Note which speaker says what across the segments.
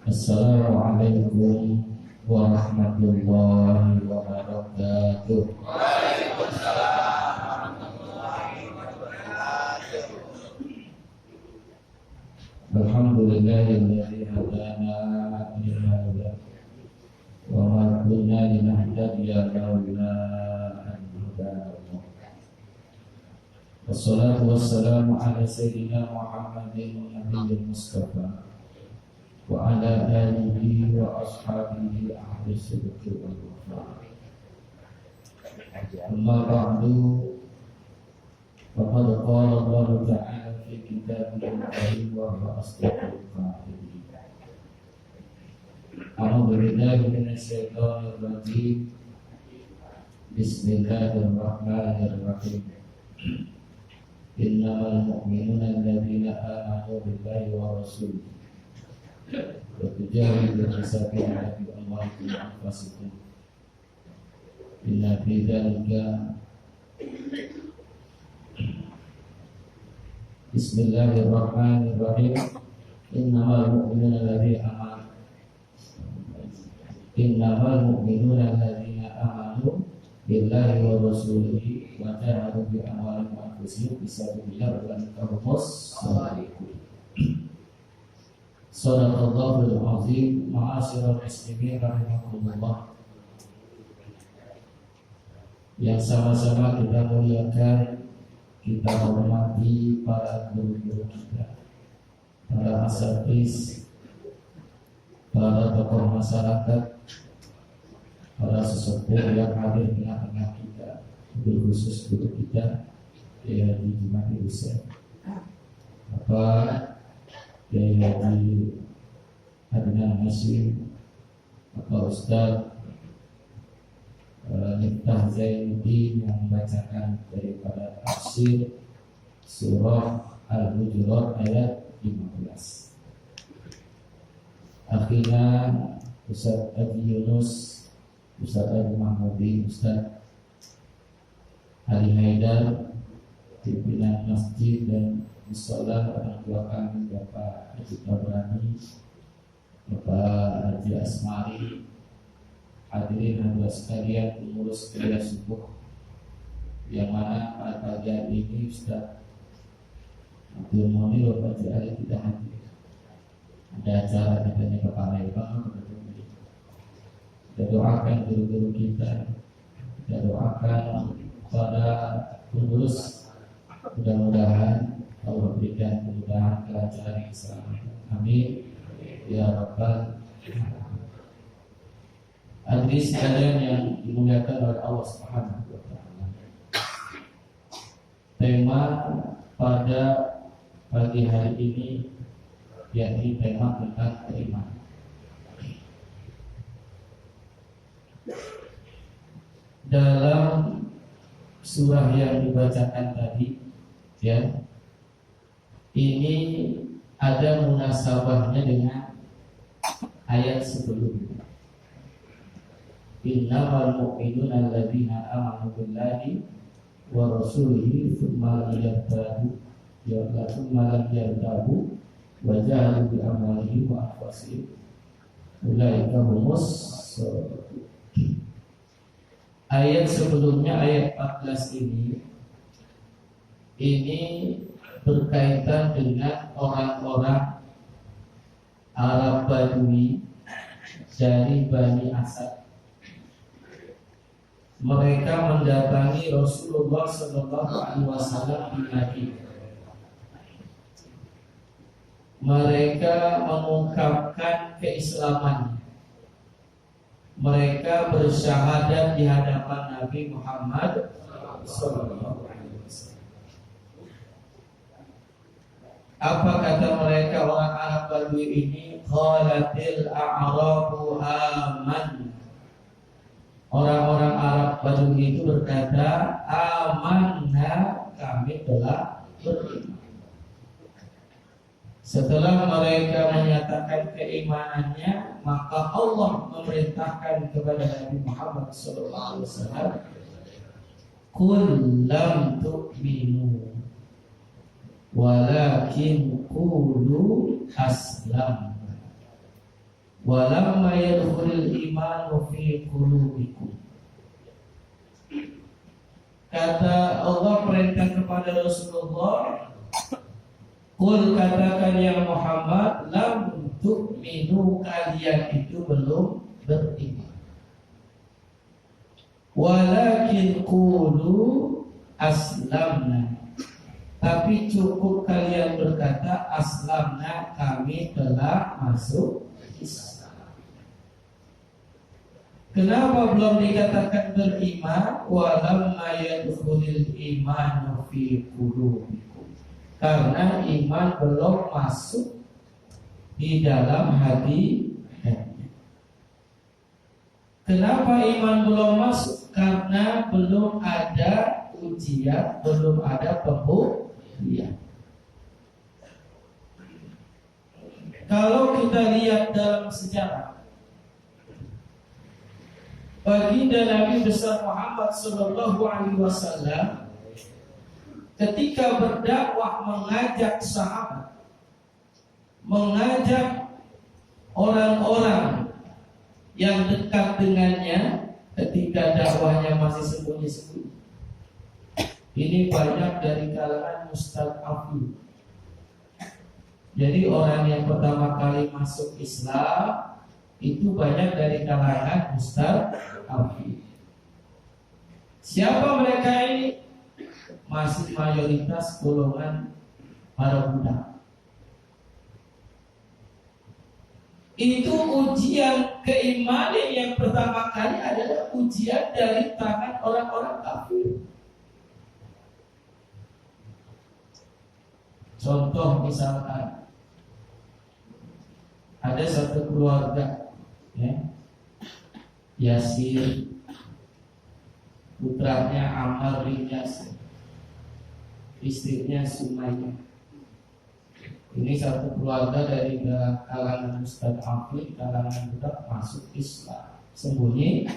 Speaker 1: Assalamualaikum warahmatullahi wabarakatuh.
Speaker 2: Waalaikumsalam warahmatullahi wabarakatuh.
Speaker 1: Alhamdulillahilladzi hadana li hadza wa ma kunna linahtadiya laula an hadana Allah. Wassalatu wassalamu ala sayyidina Muhammadin nabiyil mustafa wa ala alihi wa ashabihi ahli sidqi wal wafa. Amma ba'du, faqad qala Allah ta'ala fi kitabihi al-karim wa huwa asdaqul qa'ilin. A'udzu billahi minasy syaithanir rajim. Bismillahirrahmanirrahim. Innamal mu'minuna alladzina amanu billahi wa rasulihi wa tujahidu fi sabilillahi bi amwalihim wa anfusihim. Inna fi dzalika Bismillahirrahmanirrahim. Innamal mu'minuna alladzina amanu billahi wa rasulihi wa jahadu bi amwalihim wa anfusihim fi sabilillahi ulaika humus shadiqun. Shadaqallahul azim. Ma'asyiral muslimin rahimakumullah. Yang sama-sama kita muliakan, kita hormati para guru-guru kita, para asatidz, para tokoh masyarakat, para sesepuh yang hadir di tengah-tengah kita, khusus guru kita di Jumat Indonesia, Bapak Kiai Haji Adnan Hasyim, Bapak Ustaz Miftah Zainuddin yang membacakan daripada tafsir surah Al-Hujurat ayat 15. Akhirnya Ustaz Haji Yunus, Ustaz Haji Mahmudi, Ustaz Ali Haidar, pimpinan masjid dan musola, orang tua kami Bapak Haji Tabrani, Bapak Haji Asmari, hadirin hadirat sekalian, pengurus gereja subuh yang mana pada pagi hari ini Ustaz Abdul Munir Bapak Haji Ali tidak hadir. Ada acara katanya ke Palembang. Kita doakan guru-guru kita, kita doakan pada pengurus, mudah-mudahan Allah berikan kemudahan, kelancaran, keselamatan. Amin ya rabbal alamin. Hadirin sekalian yang dimuliakan oleh Allah Subhanahu wa taala. Tema pada pagi hari ini yakni tema tentang keimanan. Dalam surah yang dibacakan tadi, ya, ini ada munasabahnya dengan ayat sebelumnya. Innamal mu'minuna alladzina amanu billahi wa rasulihi tsumma lam yartabu wa jahadu bi amwalihim wa anfusihim ulaika humus shadiqun. Ayat sebelumnya, ayat 14 ini berkaitan dengan orang-orang Arab Badui dari Bani Asad. Mereka mendatangi Rasulullah SAW di Madinah. Mereka mengungkapkan keislamannya. Mereka bersyahadat di hadapan Nabi Muhammad SAW. Apa kata mereka orang Arab Badui ini? Qalatil a'rabu aman. Orang-orang Arab Badui itu berkata, amanna, kami telah beriman. Setelah mereka menyatakan keimanannya, maka Allah memerintahkan kepada Nabi Muhammad SAW, "Qul lam tu'minu, walakin qulu aslam." walamma yadkhulul imanu fi qulubikum. Kata Allah perintah kepada Rasulullah, qul katakan ya Muhammad, lam tu'minu, kalian itu belum beriman. Walakin qulu aslamna, tapi cukup kalian berkata aslamna, kami telah masuk Islam. Kenapa belum dikatakan beriman? Walamma yadkhulul imanu fi qulubikum, karena iman belum masuk di dalam hati. Kenapa iman belum masuk? Karena belum ada ujian, belum ada pembuktian. Kalau kita lihat dalam sejarah, baginda Nabi besar Muhammad sallallahu alaihi wasallam ketika berdakwah, mengajak sahabat, mengajak orang-orang yang dekat dengannya ketika dakwahnya masih sembunyi-sembunyi. Ini banyak dari kalangan mustad'afin. Jadi orang yang pertama kali masuk Islam itu banyak dari kalangan mustad'afin. Siapa mereka ini? Masih mayoritas golongan para budak. Itu ujian keimanan yang pertama kali adalah ujian dari tangan orang-orang kafir. Contoh misalkan ada satu keluarga, ya, Yasir, putranya Ammar bin Yasir, istrinya Sumayyah. Ini satu keluarga dari kalangan mustad'afin, kalangan budak masuk Islam, sembunyi.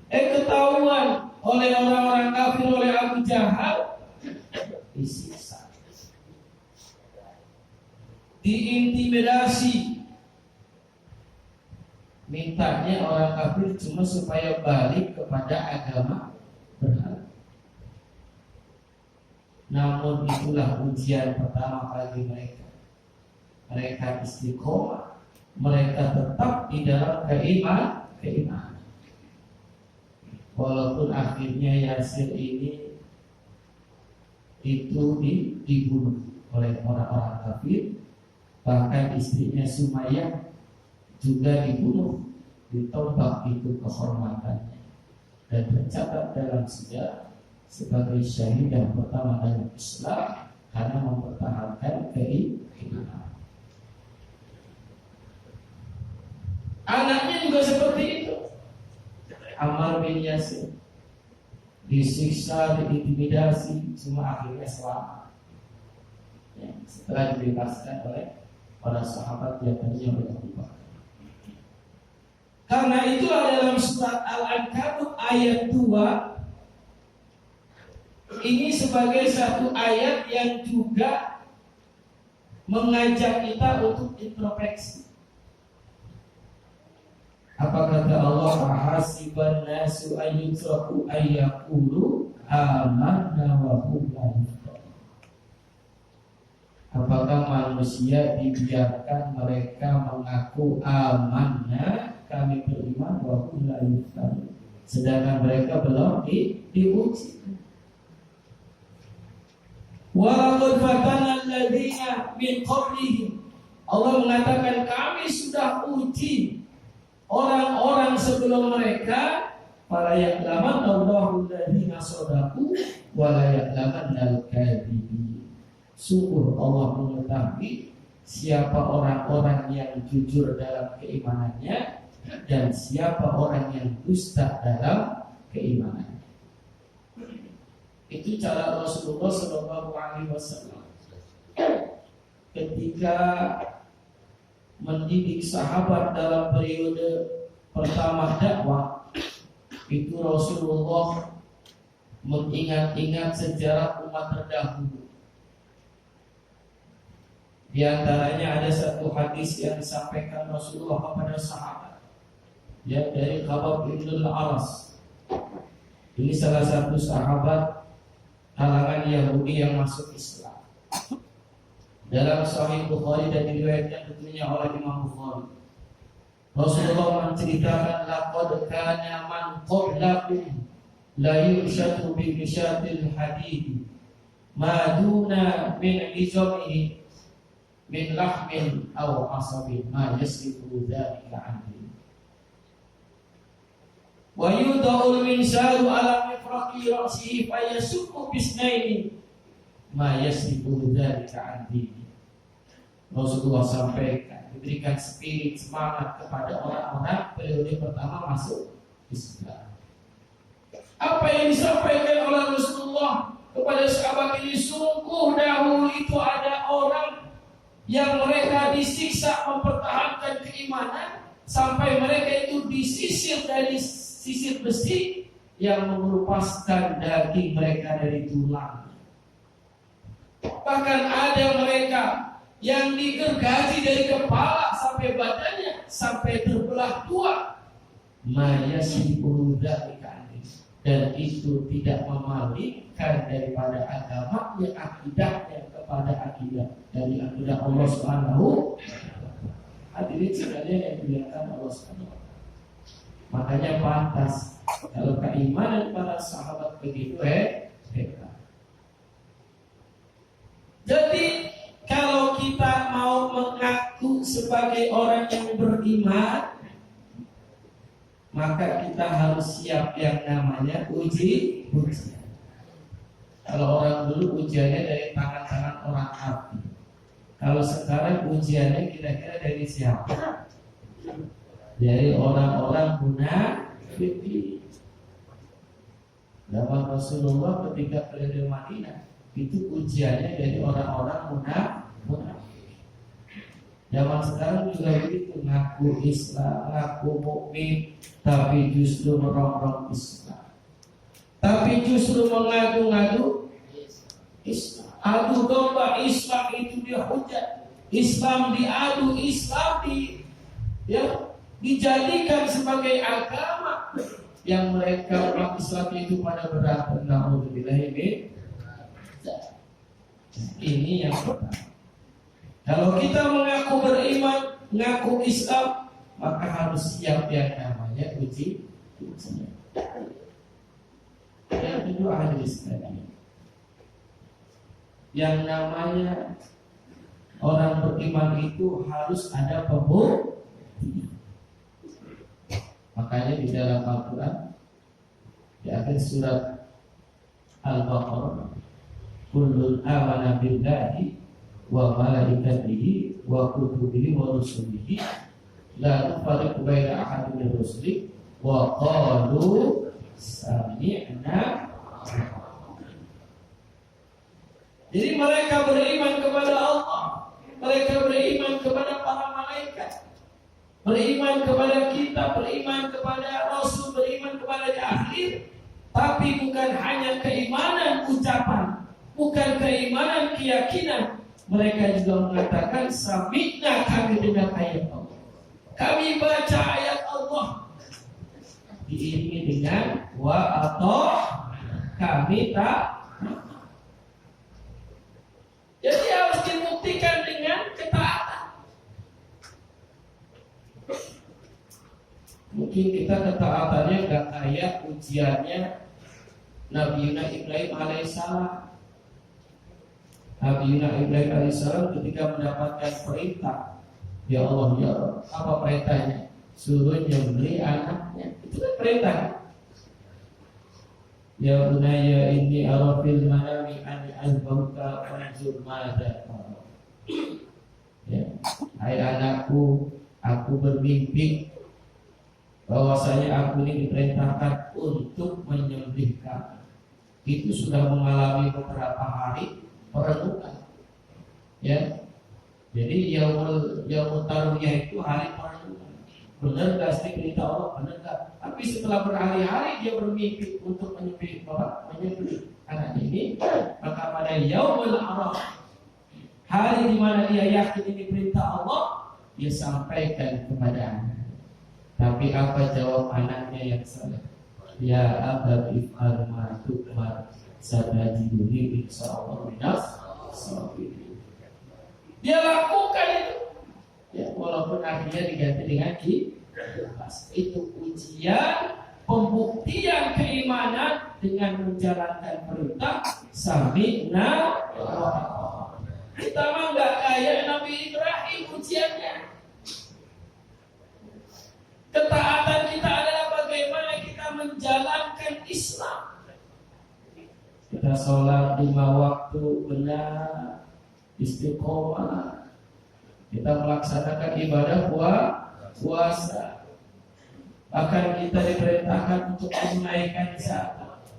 Speaker 1: Ketahuan oleh orang-orang kafir, oleh Abu Jahal, disiksa, diintimidasi. Mintanya orang kafir cuma supaya balik kepada agama berhala. Namun itulah ujian pertama bagi mereka. Mereka istiqomah, mereka tetap di dalam keimanan. Walaupun akhirnya Yasir ini itu dibunuh oleh orang-orang kafir, bahkan istrinya Sumayyah juga dibunuh, ditombak itu kehormatannya, dan tercatat dalam sejarah sebagai syahid yang pertama dalam Islam karena mempertahankan keimanan. Anaknya juga seperti itu. Ammar bin Yasir disiksa, diintimidasi, cuma akhirnya selamat, ya, setelah dibebaskan oleh para sahabat yang tadinya berubah. Karena itulah dalam surat Al-Ankabut ayat 2 ini sebagai satu ayat yang juga mengajak kita untuk introspeksi. Apa kata Allah? Hasiban nasu ayyutraku ayyaqulu amanna wa hum la yuftanun. Apakah manusia dibiarkan mereka mengaku amanna, kami beriman, wa hum la yuftanun, sedangkan mereka belum diuji. Wa laqad fatana alladziina min qablihim. Allah mengatakan kami sudah uji orang-orang sebelum mereka. Fala ya'lamanna Allahu alladziina shadaqu wa la ya'lamanna al-kadhibin. Sungguh Allah mengetahui siapa orang-orang yang jujur dalam keimanannya dan siapa orang yang dusta dalam keimanannya. Itu cara Rasulullah SAW ketika mendidik sahabat dalam periode pertama dakwah. Itu Rasulullah mengingat-ingat sejarah umat terdahulu. Di antaranya ada satu hadis yang disampaikan Rasulullah kepada sahabat, ya, dari Khabbab bin al-Aras. Ini salah satu sahabat kalangan Yahudi yang masuk Islam. Dalam Sahih Bukhari dan diriwayatkan tentunya oleh Imam Bukhari, Rasulullah menceritakan laqad kana man qablakum la yushatu bi mishatil hadid ma duna min izamihi min lahmin aw asabin ma yasrifu dzalika anhu wa yuda'ul minsalu ala mifraqi ra'sihi fa yasukku bisnaini ma yasrifu dzalika anhu. Rasulullah sampaikan, diberikan spirit semangat kepada orang-orang periode pertama masuk Islam. Apa yang disampaikan oleh Rasulullah kepada sahabat ini, sungguh dahulu itu ada orang yang mereka disiksa mempertahankan keimanan sampai mereka itu disisir dari sisir besi yang mengerupaskan daging mereka dari tulang. Bahkan ada mereka yang digergaji dari kepala sampai badannya sampai terbelah dua. Dan itu tidak memalingkan daripada agamanya, akidahnya kepada akidah dari akidah Allah Subhanahu. Hadirin sekalian yang dimuliakan Allah Subhanahu. Makanya pantas kalau keimanan para sahabat begitu hebat. Jadi kalau kita mau mengaku sebagai orang yang beriman, maka kita harus siap yang namanya ujian. Kalau orang dulu ujiannya dari tangan-tangan orang kafir. Kalau sekarang ujiannya kira-kira dari siapa? Dari orang-orang munafik. Zaman Rasulullah ketika periode Madinah, itu ujiannya dari orang-orang munafik. Zaman sekarang juga begitu, ngaku Islam, ngaku mukmin, tapi justru merongrong Islam. Tapi justru mengadu-ngadu Islam. Adu domba Islam itu dia hujat. Islam diadu, Islam dijadikan sebagai agama yang mereka umat Islam itu pada berapa naudzubillahi. Ini yang pertama. Kalau kita mengaku beriman, mengaku Islam, maka harus siap yang namanya ujian. Yang kedua hadis tadi, yang namanya orang beriman itu harus ada pembuktian. Makanya di dalam Al-Quran, di akhir surat Al-Baqarah, kullun amana billahi wa malaikatihi wa kutubihi wa rusulihi la nufarriqu baina ahadin min rusulihi wa qalu sami'na. Jadi mereka beriman kepada Allah, mereka beriman kepada para malaikat, beriman kepada kita, beriman kepada Rasul, beriman kepada di akhir. Tapi bukan hanya keimanan ucapan, bukan keimanan keyakinan. Mereka juga mengatakan sami'na, kami dengar ayat Allah, kami baca ayat Allah, diiringi dengan wa atau kami tak. Jadi harus dibuktikan dengan ketaatan. Mungkin kita ketaatannya gak kayak ujiannya Nabi Ibrahim alaihissalam. Nabi Ibrahim alaihissalam ketika mendapatkan perintah, ya Allah, ya Allah, apa perintahnya? Suruh nyembelih anaknya. Itu kan perintah. Ya bunayya inni ara fil manami an azbahuka fanzur madza tara. Ya, hai anakku, aku bermimpi bahwasanya aku ini diperintahkan untuk menyembelih kamu. Itu sudah mengalami beberapa hari perenungan. Ya. Jadi yaumul tarwiyah itu hari perenungan. Benar gak sih perintah Allah? Benar gak? Tapi setelah berhari-hari dia bermimpi untuk menyembelih anak ini, maka pada yaumul arafah, Hari di mana dia yakin ini perintah Allah, dia sampaikan kepada anak. Tapi apa jawab anaknya yang salah? Ya abadi if'al ma tu'mar satajiduni insyaallah minas sabirin. Dia lakukan itu. Ya, walaupun akhirnya diganti dengan kipas. Itu ujian pembuktian keimanan dengan menjalankan perintah sami'na wa ata'na. Kita mah enggak kayak Nabi Ibrahim ujiannya. Ketaatan kita adalah bagaimana kita menjalankan Islam. Kita sholat 5 waktu benar, istiqomah. Kita melaksanakan ibadah puasa. Bahkan kita diperintahkan untuk menunaikan zakat.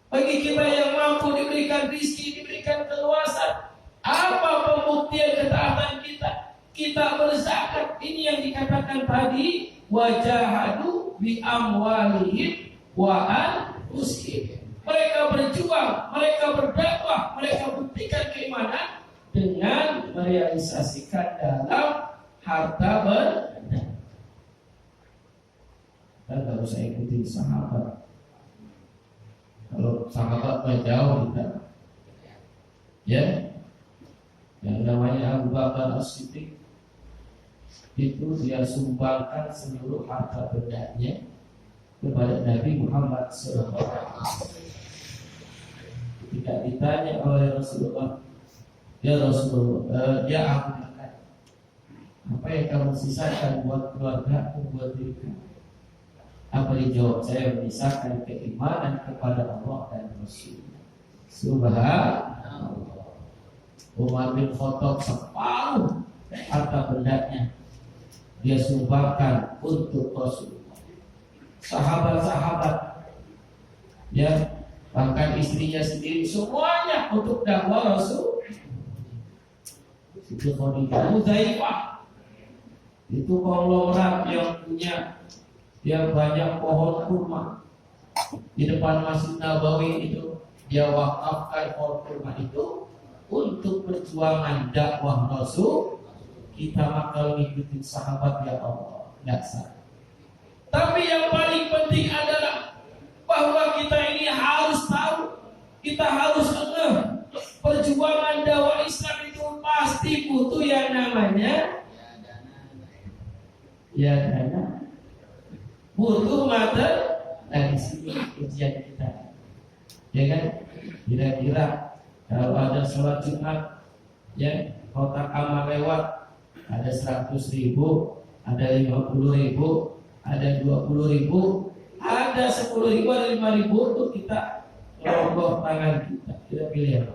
Speaker 1: Bagi kita yang mampu diberikan rezeki, diberikan keluasan, apa pembuktian ketaatan kita? Kita berzakat. Ini yang dikatakan tadi, wajahadu bi amwalihim wa anfusihim. Mereka berjuang, mereka berdakwah, mereka buktikan keimanan dengan merealisasikan dalam harta benda. Kita nggak usah ikutin sahabat. Kalau sahabat mah jauh kita, ya, yang namanya Abu Bakar As-Siddiq itu dia sumbangkan seluruh harta bendanya kepada Nabi Muhammad SAW. Ketika ditanya oleh Rasulullah, ya Rasulullah, ya Abu Bakar, apa yang kamu sisakan buat keluargamu, buat diri kamu? Apa dijawab? Saya menyisakan keimanan kepada Allah dan Rasul. Subhanallah. Umar bin Khattab separuh harta bendanya dia sumbangkan untuk Rasulullah. Sahabat-sahabat, ya, bahkan istrinya sendiri semuanya untuk dakwah Rasul. Itu Khadijah, Hudzaifah, itu konglomerat yang punya yang banyak pohon kurma di depan Masjid Nabawi itu. Dia wakafkan pohon kurma itu untuk perjuangan dakwah Rasul. Kita bakal ngikutin sahabat, ya Allah, dasar. Tapi yang paling penting adalah bahwa kita ini harus tahu, kita harus ngeh, perjuangan dakwah Islam itu pasti butuh yang namanya ya dana, butuh materi. Nah, di sini ujian kita, ya kan? Kira-kira kalau ada sholat Jumat, ya, kotak amal lewat, ada 100.000, ada 50.000, ada 20.000, ada 10.000, ada 5.000, untuk kita rogoh tangan kita. Kita pilih apa?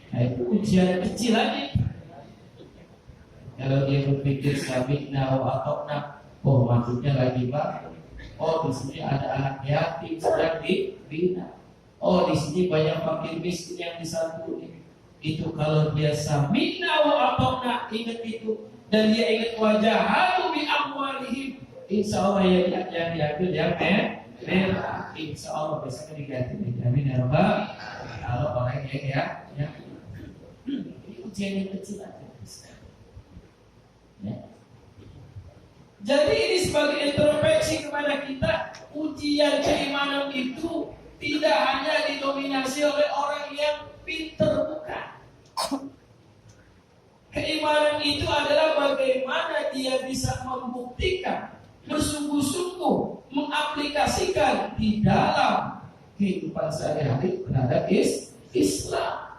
Speaker 1: Nah, itu ujian kecil lagi. Kalau dia berpikir sabitna wa atokna, oh maksudnya lagi Pak. Oh, di sini ada anak yatim sedang dibina. Oh, di sini banyak fakir miskin yang disantuni. Itu kalau dia sami'na wa ata'na, ingat itu, dan dia ingat wajahatu bi amwalihim, insyaallah yang diambil yang merah, insyaallah besok diganti. Amin ya rabbal. Kalau orang yang ya ujian yang kecil aja. Ya. Jadi ini sebagai introspeksi kepada kita, ujian keimanan itu tidak hanya didominasi oleh orang yang pinter, bukan. Keimanan itu adalah bagaimana dia bisa membuktikan, bersungguh-sungguh mengaplikasikan di dalam kehidupan sehari-hari terhadap Islam.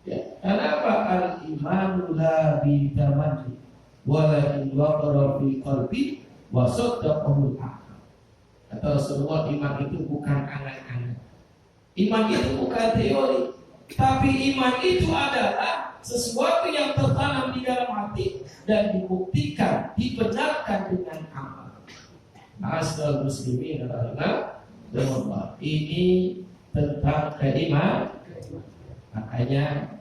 Speaker 1: Ya, kenapa al-imanu la bitamani walakin waqara fi qalbi wa saddaqahu al-aql. Atau semua iman itu bukan angan-angan. Iman itu bukan teori, tapi iman itu adalah sesuatu yang tertanam di dalam hati dan dibuktikan, dibenarkan dengan amal. Asal muslimin adalah ini tentang keimanan. Makanya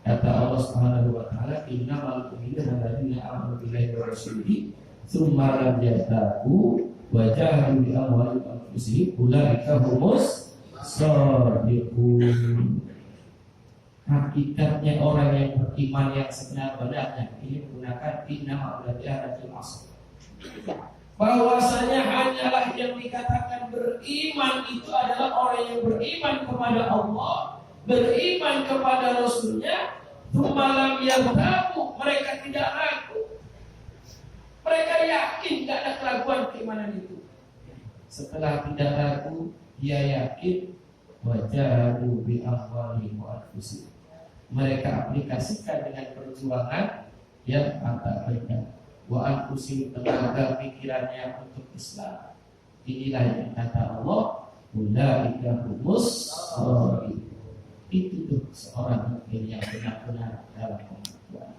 Speaker 1: kata Allah Subhanahu wa taala, innamal mu'minuna alladzina amanu billahi wa rasulihi tsumma lam yartabu wa jahadu bi amwalihim wa anfusihim ulaika humus shadiqun. Hakikatnya orang yang beriman yang sebenar-benarnya ini menggunakan innama ulatiaratul asr. Bahwasanya hanyalah yang dikatakan beriman itu adalah orang yang beriman kepada Allah, beriman kepada Rasulnya, malam yang ragu, mereka tidak ragu, mereka yakin tidak ada keraguan keimanan itu. Setelah tidak ragu, dia yakin, wajadu bi amwalihim wa anfusihim. Mereka aplikasikan dengan perjuangan yang harta mereka, wa anfusihim, tenaga pikirannya untuk Islam. Inilah yang kata Allah, ulaika humus shadiqun. Itu tuh seorang mukmin yang benar-benar dalam pengakuan.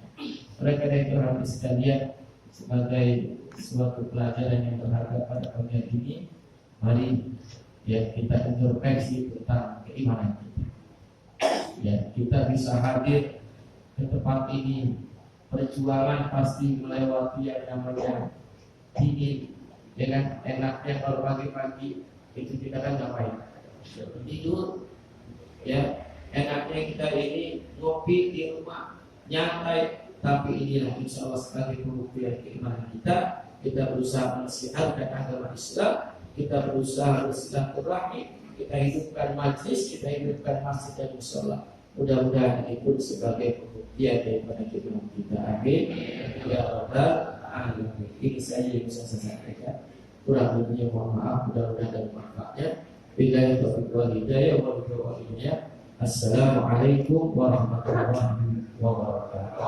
Speaker 1: Oleh karena itu orang sekalian, sebagai suatu pelajaran yang berharga pada pagi ini, mari ya kita introspeksi tentang keimanan kita. Ya, kita bisa hadir ke tempat ini. Perjuangan pasti melewati yang namanya dingin. Dengan enaknya kalau pagi-pagi itu kita kan ngapain? Tidur. Ya, enaknya kita ini ngopi di rumah, nyantai. Tapi inilah insya Allah sebagai pembuktian keimanan kita. Kita berusaha mensiarkan agama Islam, kita berusaha bersilaturahmi, kita hidupkan majlis, kita hidupkan masjid dan mushola. Mudah-mudahan ini pun sebagai pembuktian daripada keimanan kita. Amin. Ya Rabbal alamin. Ini saja yang bisa saya sampaikan. Kurang lebihnya mohon maaf. Mudah-mudahan ada manfaatnya. Billahi taufiq wal hidayah wa billahi. Assalamualaikum warahmatullahi wabarakatuh.